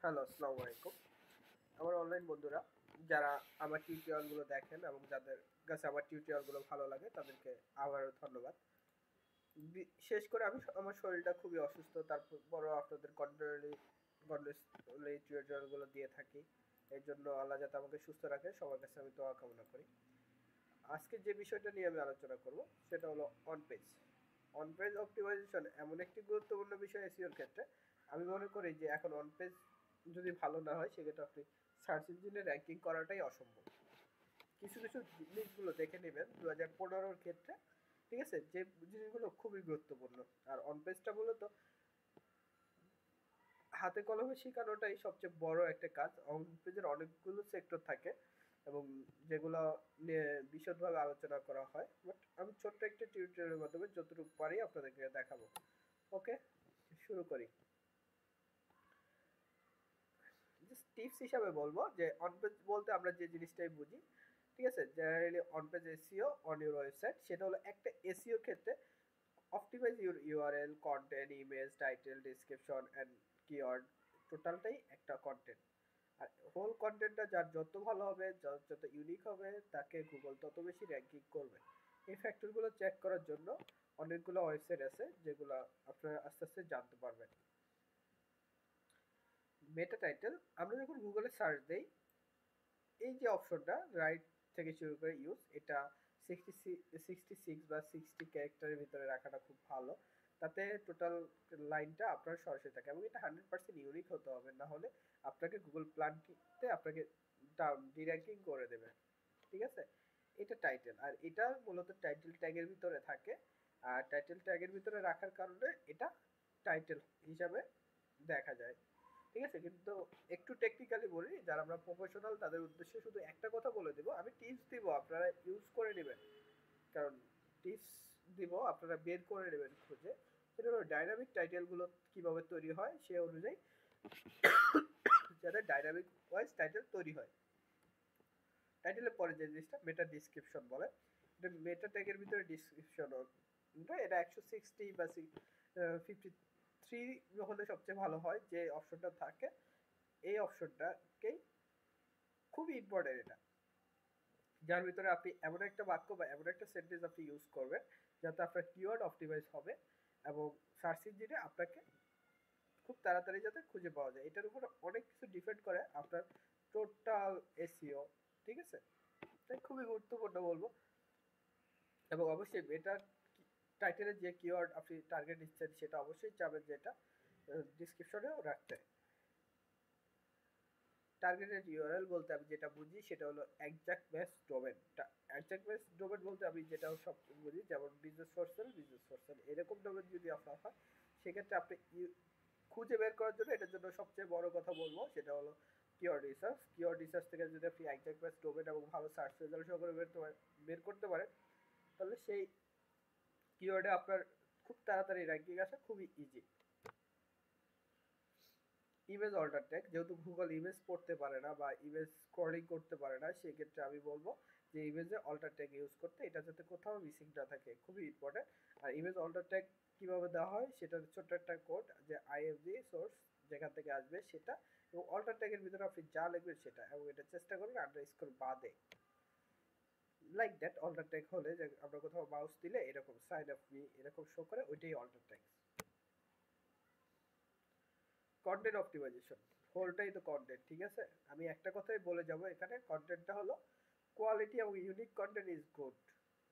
Hello, আসসালামু আলাইকুম। আমার অনলাইন বন্ধুরা যারা আমার টিউটোরিয়ালগুলো দেখেন এবং যাদের কাছে আমার টিউটোরিয়ালগুলো ভালো লাগে তাদেরকে আবারও ধন্যবাদ। বিশেষ করে আমার শরীরটা খুবই অসুস্থ, তারপরও আপনাদের কন্টিনিউয়াসলি টিউটোরিয়ালগুলো দিয়ে থাকি। এর জন্য আল্লাহ যাতে আমাকে সুস্থ রাখে, সবার কাছে আমি দোয়া কামনা করি। আজকে যে বিষয়টা নিয়ে আমি আলোচনা করব সেটা হলো on page. On page optimization এমন একটি গুরুত্বপূর্ণ বিষয় এসইওর ক্ষেত্রে। আমি মনে করি যে এখন অন পেজ যদি ভালো না হয় সেক্ষেত্রে আপনি সার্চ ইঞ্জিনে র্যাঙ্কিং করাটাই অসম্ভব। কিছু কিছু জিনিসগুলো দেখে নেবেন 2015-র ক্ষেত্রে, ঠিক আছে, যে জিনিসগুলো খুবই গুরুত্বপূর্ণ। আর অন পেজটা মূলত হাতে কলমে শেখানোটাই সবচেয়ে বড় একটা কাজ। অন পেজের অনেকগুলো সেক্টর থাকে এবং যেগুলো নিয়ে বিশদভাবে আলোচনা করা হয়, বাট আমি ছোট্ট একটা টিউটোরিয়ালের মাধ্যমে যতটুকু পারি আপনাদেরকে দেখাবো। ওকে, শুরু করি। জাস্ট টিপস হিসাবে বলবো যে অন পেজ বলতে আমরা যে জিনিসটাই বুঝি, ঠিক আছে, generally on page SEO on your website, সেটা হলো একটা এসইও ক্ষেত্রে optimize your URL, content, image, title, description and keyword, টোটালটাই একটা কন্টেন্ট। আর হোল কন্টেন্টটা যার যত ভালো হবে, যত ইউনিক হবে, তাকে গুগল তত বেশি র্যাঙ্কিং করবে। এই ফ্যাক্টরগুলো চেক করার জন্য অনেকগুলো ওয়েবসাইট আছে যেগুলো আপনারা আস্তে আস্তে জানতে পারবেন। মেটা টাইটেল, আমরা যখন গুগলে সার্চ দেই, এই যে অপশনটা রাইট থেকে শুরু করে ইউজ, এটা 66 বা 60 ক্যারেক্টারের ভিতরে রাখাটা খুব ভালো। তাতে টোটাল লাইনটা আপনার সরাসরি থাকে এবং এটা 100% ইউনিক হতে হবে, না হলে আপনাকে গুগল প্ল্যানটিতে আপনাকে ডাউন ডির্যাঙ্কিং করে দেবে, ঠিক আছে। এটা টাইটেল, আর এটা মূলত টাইটেল ট্যাগের ভিতরে থাকে। আর টাইটেল ট্যাগের ভিতরে রাখার কারণে এটা টাইটেল হিসাবে দেখা যায়, ঠিক আছে। কিন্তু একটু টেকনিক্যালি বলি, যারা আমরা প্রফেশনাল তাদের উদ্দেশ্যে শুধু একটা কথা বলে দেবো, আমি টিপস দিব, আপনারা ইউজ করে নেবেন। কারণ টিপস দিব, আপনারা বের করে নেবেন খুঁজে। সেটা হলো ডাইনামিক টাইটেলগুলো কীভাবে তৈরি হয় সে অনুযায়ী, যাতে ডাইনামিক ওয়াইজ টাইটেল তৈরি হয়। টাইটেলের পরে যে জিনিসটা মেটা ডিসক্রিপশন বলে, এটা মেটা ট্যাগের ভিতরে ডিসক্রিপশন, এটা 160 বা 53 হলে সবচেয়ে ভালো হয় যে অপশনটা থাকে। এই অপশনটাকেই খুবই ইম্পর্টেন্ট এটা, যার ভিতরে আপনি এমন একটা বাক্য বা এমন একটা সেন্টেন্স আপনি ইউজ করবেন যাতে আপনার কিওয়ার্ড অপটিমাইজ হবে এবং সার্চ ইঞ্জিনে আপনাকে খুব তাড়াতাড়ি যাতে খুঁজে পাওয়া যায়। এটার উপর অনেক কিছু ডিপেন্ড করে আপনার টোটাল এসইও, ঠিক আছে। তাই খুবই গুরুত্বপূর্ণ বলবো। এবং অবশ্যই এটার টাইটেলের যে কিওয়ার্ড আপনি টার্গেট দিচ্ছেন সেটা অবশ্যই চাবেন যে এটা ডিসক্রিপশনেও রাখতে। টার্গেটেড ইউআরএল বলতে আমি যেটা বুঝি সেটা হলো exact match domain. Exact match domain বলতে আমি যেটা সব বুঝি, যেমন বিজনেস ফর সেল এরকম ডোমেন যদি আপনার হয়, সেক্ষেত্রে আপনি খুঁজে বের করার জন্য এটার জন্য সবচেয়ে বড় কথা বলবো সেটা হলো কিওয়ার্ড রিসার্চ থেকে যদি আপনি একজ্যাক্ট ম্যাচ ডোমেন এবং ভালো সার্চ রেজাল্ট সহকারে বের করতে পারেন, তাহলে সেই কিওয়ার্ডে আপনার খুব তাড়াতাড়ি র্যাঙ্কিং আসা খুবই ইজি। ইমেজ অল্টার ট্যাগ, যেহেতু গুগল ইমেজ পড়তে পারে না বা ইমেজ স্ক্রলিং করতে পারে না, সেক্ষেত্রে আমি বলবো যে ইমেজে অল্টার ট্যাগ ইউজ করতে, এটা যাতে কোথাও মিসিং না থাকে, খুবই ইম্পর্টেন্ট। আর ইমেজ অল্টার ট্যাগ কীভাবে দেওয়া হয় সেটা ছোট্ট একটা কোড, যে আইএফজি সোর্স যেখান থেকে আসবে সেটা, এবং অল্টার ট্যাগের ভিতরে আপনি যা লিখবেন সেটা, এবং এটা চেষ্টা করবেন আন্ডারস্কোর বাদে, লাইক দ্যাট অল্টার ট্যাগ হলে যে আমরা কোথাও মাউস দিলে এরকম সাইন অফ মি এরকম শো করে, ওইটাই অল্টার ট্যাগ। কন্টেন্ট অপটিমাইজেশন, হোলটাই তো কন্টেন্ট, ঠিক আছে। আমি একটা কথাই বলে যাব এখানে, কন্টেন্টটা হলো কোয়ালিটি এবং ইউনিক কন্টেন্ট ইজ গুড,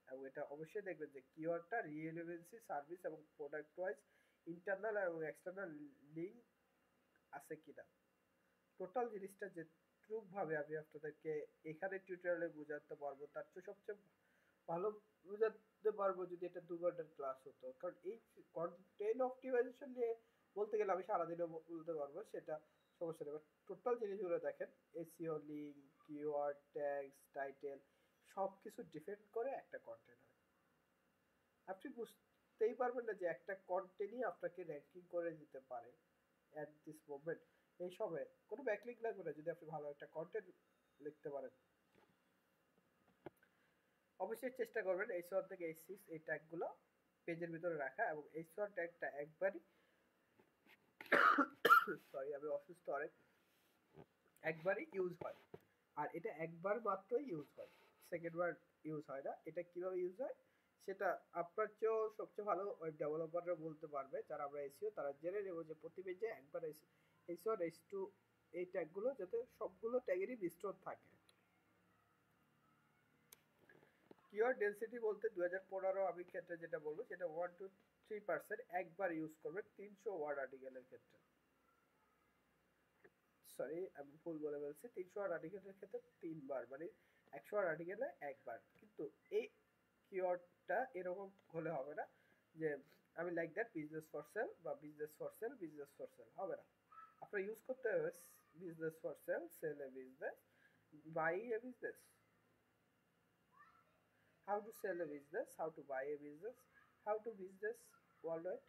এবং এটা অবশ্যই দেখবেন যে কিওয়ার্ডটা রিলেভেন্সি, সার্ভিস এবং প্রোডাক্ট ওয়াইজ ইন্টারনাল এবং এক্সটার্নাল লিঙ্ক আছে কিনা, টোটাল জিনিসটা যে ভাবে আমি আপনাদেরকে এখানে টিউটোরিয়ালে বোঝাতে পারবো, তার চেয়ে সবচেয়ে ভালো বোঝাতে পারবো যদি এটা 2 ঘন্টার ক্লাস হতো। কারণ এই কন্টেন্ট অপটিমাইজেশন নিয়ে বলতে গেলে আমি সারাদিনও বলতে পারবো, সেটা সমস্যা নেই। বাট টোটাল জিনিসগুলো দেখেন, SEO, link, keyword, tags, title, সব কিছু ডিপেন্ড করে একটা কন্টেন্ট হয়। আপনি বুঝতেই পারবেন না যে একটা কন্টেন্টই আপনাকে র্যাঙ্কিং করে দিতে পারে অ্যাট দিস মোমেন্ট। এই সবে কোনো ব্যাকলিঙ্ক লাগবে না যদি আপনি ভালো একটা কন্টেন্ট লিখতে পারেন। অবশ্যই চেষ্টা করবেন H1 থেকে H6 এই ট্যাগগুলো পেজের ভিতরে রাখা, এবং H1 ট্যাগটা একবারই সরি আমি অসুস্থ অনেক, একবারই ইউজ হয়, আর এটা একবার মাত্রই ইউজ হয়, সেকেন্ড বার ইউজ হয় না। এটা কিভাবে ইউজ হয় সেটা আপনার চেয়েও সবচেয়ে ভালো ওয়েব ডেভেলপাররা বলতে পারবে, যারা আমরা এসিও তারা জেনে নেব যে প্রতি পেজে একবার এইচ1 এইচ2 এই ট্যাগগুলো যাতে সবগুলো ট্যাগেরই রিস্টোর থাকে। কিওয়ার্ড ডেনসিটি বলতে 2015 আমি ক্ষেত্রে যেটা বলবো সেটা 1 to 3% একবার ইউজ করবেন 300 ওয়ার্ড আর্টিকেলের ক্ষেত্রে। সরি আমি ভুল বলে বলছি, 300 ওয়ার্ড আর্টিকেলের ক্ষেত্রে 3 বার, মানে 100 ওয়ার্ড আর্টিকেলে একবার। কিন্তু এই কিওয়ার্ডটা এরকম হলে হবে না যে আমি like that business for sale বা business for sale business for sale, হবে না। আপনার ইউজ করতে হবে business for sale, sale a business, buy a business, how to sell a business, how to buy a business, how to business worldwide,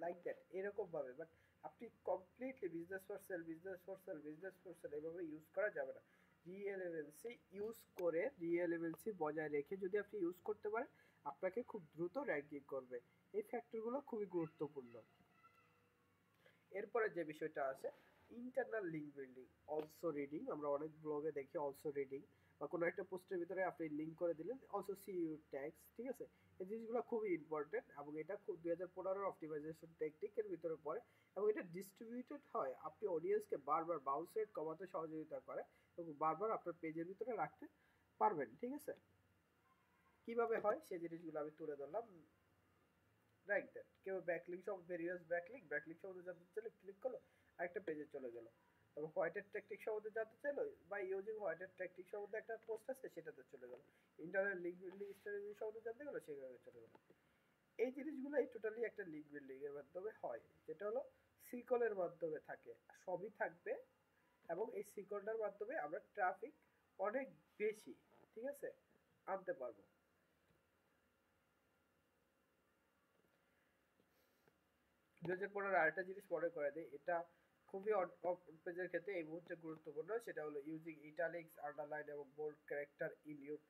like that এরকম ভাবে। But আপনি completely business for sale business for sale business for sell এভাবে use করা যাবে না। রিএলেভেন্সি use করে, রিএলেভেন্সি বজায় রেখে যদি আপনি ইউজ করতে পারেন, আপনাকে খুব দ্রুত র্যাঙ্কিং করবে। এই ফ্যাক্টরগুলো খুবই গুরুত্বপূর্ণ। এরপরে যে বিষয়টা আছে internal link building, also reading, আমরা অনেক ব্লগে দেখি অলসো রিডিং, বা কোনো একটা পোস্টের ভিতরে আপনি লিঙ্ক করে দিলেন অলসো সি ইউ ট্যাগস, ঠিক আছে। এই জিনিসগুলো খুবই ইম্পর্টেন্ট এবং এটা খুব 2015 অপটিমাইজেশন টেকনিকের ভিতরে পড়ে এবং এটা ডিস্ট্রিবিউটেড হয়, আপনি অডিয়েন্সকে বারবার বাউন্স রেট কমাতে সহযোগিতা করে এবং বারবার আপনার পেজের ভিতরে রাখতে পারবেন, ঠিক আছে। কিভাবে হয় সেই জিনিসগুলো আমি তুলে ধরলাম। লাইক দ্যাট কেউ ব্যাকলিঙ্ক সব ভেরিয়াস ব্যাকলিঙ্ক সম্বন্ধে জানতে চাইলে ক্লিক করলো আরেকটা পেজে চলে গেল। তারপর হোয়াইটের ট্যাকটিক সম্বন্ধে জানতে চাইলো বা ইউজিং হোয়াইটের ট্যাকটিক সম্বন্ধে একটা পোস্ট আছে সেটাতে চলে গেল। ইন্টারনাল লিঙ্ক বিল্ডিং স্ট্র্যাটেজি সম্বন্ধে জানতে গেলো সেভাবে চলে গেল। এই জিনিসগুলো এই টোটালি একটা লিঙ্ক বিল্ডিং এর মাধ্যমে হয়, যেটা হলো সিকলের মাধ্যমে থাকে, সবই থাকবে এবং এই সিকলটার মাধ্যমে আমরা ট্রাফিক অনেক বেশি, ঠিক আছে, আনতে পারবো। 2015 আরেকটা জিনিস মনে করে দিই, এটা খুবই পেজের ক্ষেত্রে এই মুহূর্তে গুরুত্বপূর্ণ, সেটা হলো ইউজিং ইটালিক্স আন্ডারলাইন এবং bold character in your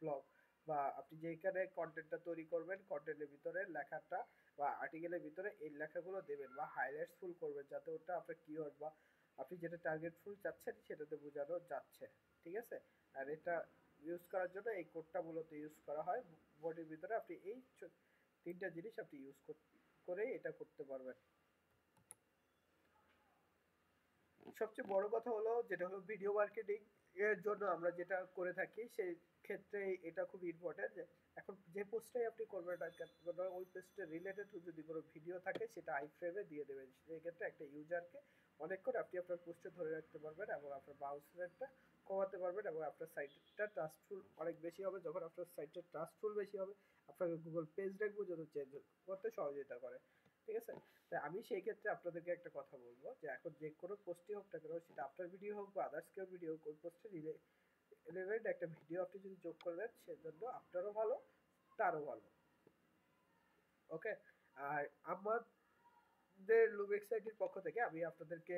blog, বা আপনি যেখানে কন্টেন্টটা তৈরি করবেন কন্টেন্টের ভিতরে লেখাটা বা আর্টিকেলের ভিতরে এই লেখাগুলো দেবেন বা হাইলাইটস ফুল করবেন যাতে ওটা আপনার কিওয়ার্ড বা আপনি যেটা টার্গেট ফুল চাচ্ছেন সেটাতে বোঝানো যাচ্ছে, ঠিক আছে। আর এটা ইউজ করার জন্য এই কোডটা মূলত ইউজ করা হয় বডির ভিতরে। আপনি এই তিনটা জিনিস আপনি ইউজ করে এটা করতে পারবেন। সবচেয়ে বড় কথা হলো যেটা হলো ভিডিও মার্কেটিং এর জন্য আমরা যেটা করে থাকি সেই ক্ষেত্রে এটা খুব ইম্পর্টেন্ট যে এখন যে পোস্টটাই আপনি করবেন না কেন ওই পোস্টের রিলেটেড যদি কোনো ভিডিও থাকে সেটা আই ফ্রেমে দিয়ে দেবেন। সেই ক্ষেত্রে একটা ইউজারকে অনেকক্ষণ আপনি আপনার পোস্টে ধরে রাখতে পারবেন এবং আপনার বাউন্স রেটটা কমাতে পারবেন এবং আপনার সাইটটা ট্রাস্টফুল অনেক বেশি হবে। যখন আপনার সাইটটা ট্রাস্টফুল বেশি হবে আপনাকে গুগল পেজ র্যাঙ্ক পর্যন্ত চেঞ্জ করতে সহযোগিতা করে, ঠিক আছে। তাই আমি সেই ক্ষেত্রে আপনাদেরকে একটা কথা বলবো যে এখন যে কোনো পোস্টই হোক না কেন সেটা আপনার ভিডিও হোক বা আদার্স কেউ ভিডিও হোক, ওই পোস্টে রিলেভেন্ট একটা ভিডিও আপনি যদি যোগ করে দেন সেজন্য আপনারও ভালো তারও ভালো, ওকে। আর আমাদের লুমেক্স আইটির পক্ষ থেকে আমি আপনাদেরকে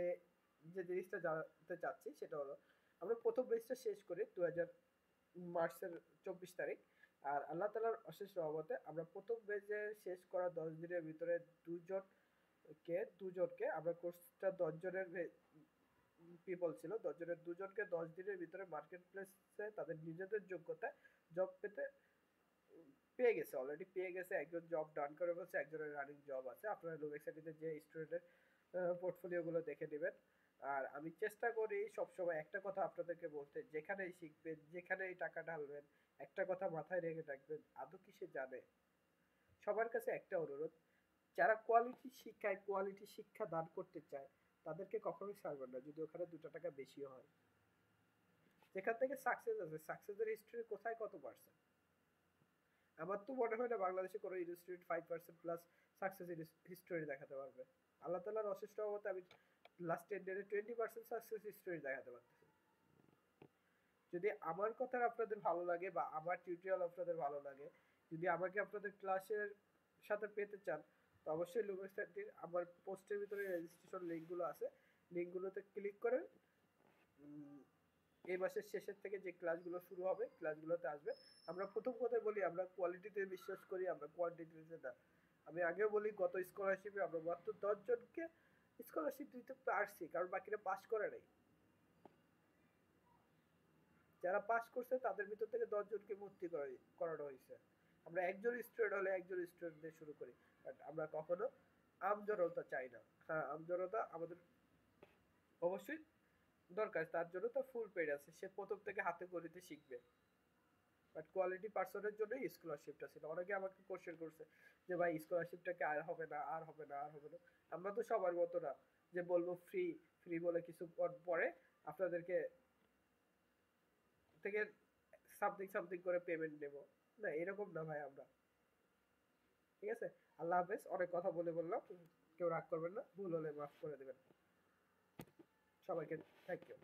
যে জিনিসটা জানাতে চাচ্ছি সেটা হলো আমরা প্রথম বেচটা শেষ করি মার্চের 24 তারিখ। আর আল্লাহ তালার অশেষ রহমতে আমরা প্রথম বেজে শেষ করা 10 দিনের ভিতরে দুজনকে আমরা কোর্সটা 10 জনের পিপল ছিল, 10 জনের দুজনকে 10 দিনের ভিতরে মার্কেট প্লেসে তাদের নিজেদের যোগ্যতায় জব পেয়ে গেছে, অলরেডি পেয়ে গেছে। একজন জব ডান করে বলছে, একজনের রানিং জব আছে। আপনারা লোকেশানিতে যে স্টুডেন্টের পোর্টফোলিও গুলো দেখে নেবেন। আর আমি চেষ্টা করি সবসময় একটা কথা আপনাদেরকে বলতে, যেখানেই শিখবেন যেখানেই টাকা ঢালবেন একটা কথা মাথায় রেখে রাখবেন, আদৌ কি সে জানে। সবার কাছে একটা অনুরোধ, যারা কোয়ালিটি শিক্ষা দান করতে চায় তাদেরকে কখনোই ছাড়বেন না যদি ওখানে 2 টাকা বেশিও হয়। যেখান থেকে সাকসেস আছে, সাকসেসের হিস্ট্রি কোথায় কত পার্সেন্ট? আমার তো মনে হয় না বাংলাদেশে কোনো ইনস্টিটিউট 5% প্লাস সাকসেস হিস্টোরি দেখাতে পারবে। আল্লাহ তালার অশেষ রহমতে আমি লাস্ট 10 ইয়ারে 20% সাকসেস হিস্টোরি দেখাতে পারতেছি। যদি আমার কথা আপনাদের ভালো লাগে বা আমার টিউটোরিয়াল আপনাদের ভালো লাগে, যদি আমাকে আপনাদের ক্লাসের সাথে পেতে চান, তো অবশ্যই লুমেক্স আইটির আমার পোস্টের ভিতরে রেজিস্ট্রেশন লিঙ্কগুলো আছে, লিঙ্কগুলোতে ক্লিক করে এই মাসের শেষের থেকে যে ক্লাসগুলো শুরু হবে ক্লাসগুলোতে আসবে। আমরা প্রথম কথাই বলি আমরা কোয়ালিটিতে বিশ্বাস করি, আমরা কোয়ান্টিটিতে না। আমি আগেও বলি গত স্কলারশিপে আমরা মাত্র 10 জনকে স্কলারশিপ দিতে পারছি কারণ বাকিরা পাস করে নাই। যারা পাস করছে তাদের ভিতর থেকে 10 জনকে ভর্তি করানো হয়েছে। আমরা একজন স্টুডেন্ট হলে একজন স্টুডেন্ট দিয়ে শুরু করি, বাট আমরা কখনো আমজনতা চাই না। হ্যাঁ, আমজনতা আমাদের অবশ্যই দরকার, তার জন্য তো ফুল পেড আছে, সে প্রথম থেকে হাতে গণিতে শিখবে। বাট কোয়ালিটি পার্সনের জন্যই স্কলারশিপটা ছিল। অনেকে আমাকে কোশ্চেন করছে যে ভাই স্কলারশিপটা কি আর হবে না, আর হবে না, আর হবে না। আমরা তো সবার মতো না যে বলবো ফ্রি, ফ্রি বলে কিছু পরে আপনাদেরকে থেকে সামথিং সামথিং করে পেমেন্ট নেব, না এরকম না ভাই আমরা। ঠিক আছে, আল্লাহ হাফেজ। অনেক কথা বলে বললাম, কেউ রাগ করবেন না, ভুল হলে মাফ করে দেবেন। সবাইকে থ্যাংক ইউ।